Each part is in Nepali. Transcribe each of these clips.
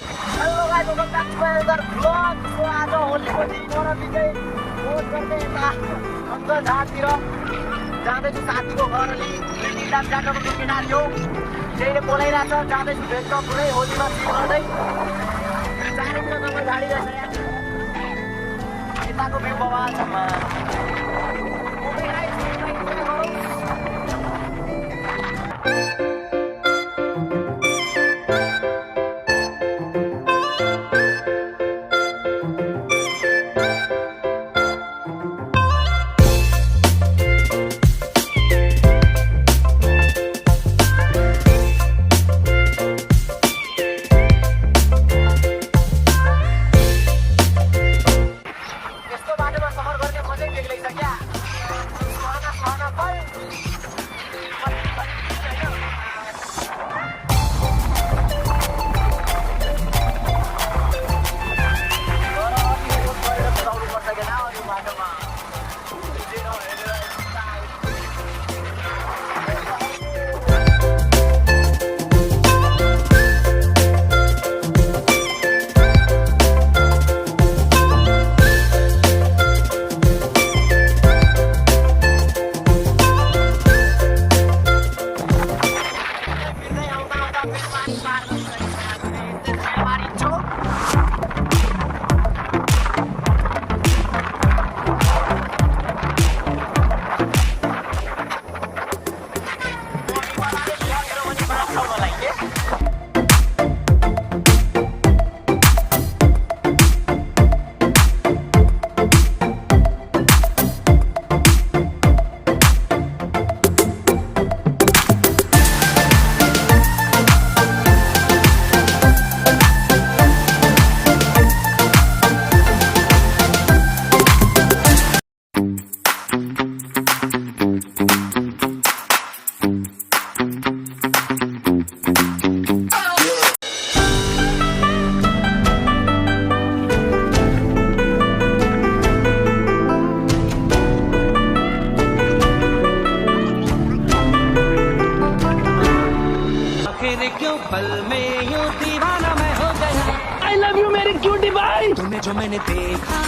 Hello guys, welcome back to another blog. So आज होलीको दिन हो र बिचै मोज गर्दै यता अन्त झारतिर जाँदैछु साथीको घर अलि निदाम जाटोको केटारी हो त्यहीले बोलाइरहेछ। जाँदैछु भेट्न पुरै होलीमा चिल गर्दै चारैतिर तपाईँ गाडी रहेछ यहाँ यताको भ्यू बवाल छ। पल में यूं दीवाना मैं हो गया। I love you मेरी क्यूटी भाई। तुम्हें जो मैंने देखा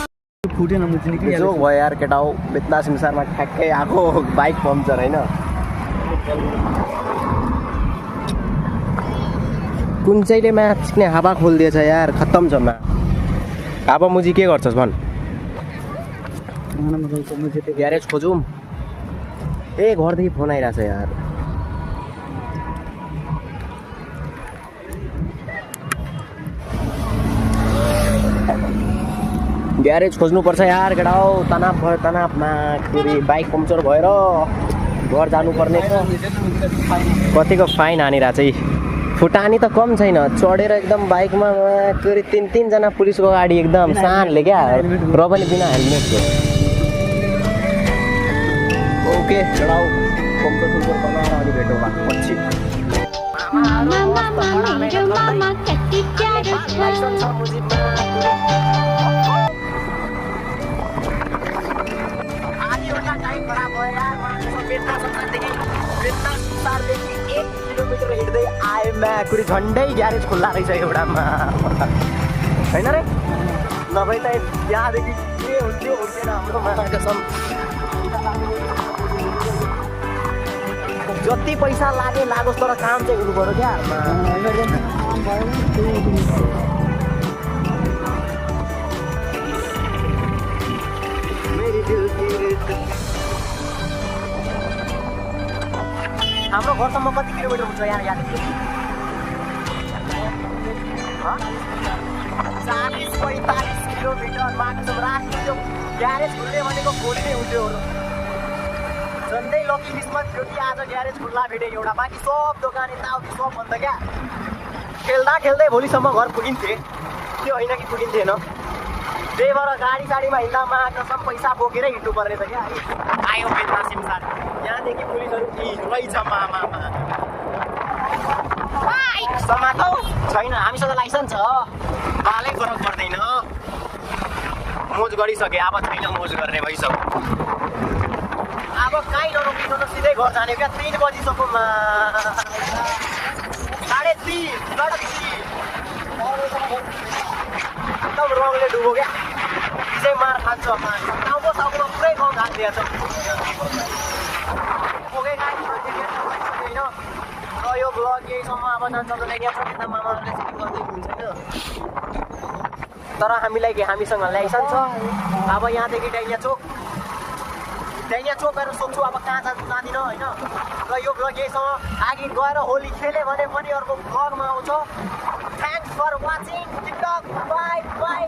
फुटेन मुख निक्लिहाल्यो। जोक भयो यार केटा हो बेत्ला संसारमा ठ्याक्कै आको बाइक पम्चर हैन। कुन चाहिँले म्याच्ने हावा खोलिदिएछ यार, खत्तम छ मा। हावा मुजी के गर्छस् भन। ग्यारेज खोजौँ। ए घरदेखि फोन आइरहेछ यार। ग्यारेज खोज्नुपर्छ यार केटा हो। तनाव भयो तनावमा फेरि बाइक पम्चर भएर घर जानुपर्ने छ। कतिको फाइन हानिरहेछ है। फुटानी त कम छैन, चढेर एकदम बाइकमा फेरि तीनजना पुलिसको गाडी एकदम सानले क्या, र पनि बिना हेलमेटको। ओके केटा हो, पम्चर बनाएर अनि भेटौँ पछि। किलोमिटर हिँड्दै आएमा कुरी झन्डै ग्यारेज खुल्ला रहेछ एउटामा होइन रे। नभए त यहाँदेखि के हुन्थ्यो हुन्थेन हाम्रोमा कसम। जति पैसा लागे लागोस् तर काम चाहिँ हुनु पर्यो क्या। हाम्रो घरसम्म कति किलोमिटर हुन्छ यहाँदेखि? 40-45 किलोमिटर मान्छे राख्यो। ग्यारेज खुल्ने भनेको खोली नै हुन्थ्यो। झन्डै लकी किस्मत थियो कि आज ग्यारेज खुल्ला भेटेँ एउटा। बाँकी सब दोकान यताउति सब बन्द क्या। खेल्दा खेल्दै भोलिसम्म घर पुगिन्थेँ, त्यो होइन कि पुगिन्थेन। त्यही भएर गाडी साडीमा हिँड्दामा कसम पैसा बोकेरै हिँड्नु पर्ने छ क्या। आयो बेच्दा सिमसार यहाँदेखि पुलिसहरू रहेछ मामा। समातो छैन, हामीसँग लाइसेन्स छ, बालै फरक पर्दैन। मोज गरिसके, अब छैन मोज गर्ने भइसक्यो। अब कहीँ नरोकिनु, सिधै घर जाने क्या। 3 बजीसम्ममा 3:30 सडक रङले डुबो क्या चाहिँ मार खान्छ टाउको साउको पुरै गाउँ झाँक्रिएको छ ओके गाइस होइन र यो ब्लग यहीसम्म अब जान्छ यहाँ छ त्यता मामाहरूले चाहिँ गर्दै हुन्छ होइन तर हामीसँग लाइसेन्स छ अब यहाँदेखि डाइनिया चोक गएर सोध्छु अब कहाँ जाँदिनँ होइन र यो ब्लग यहीसँग अघि गएर होली खेल्यो भने पनि अर्को ब्लगमा आउँछ thanks for watching TikTok bye by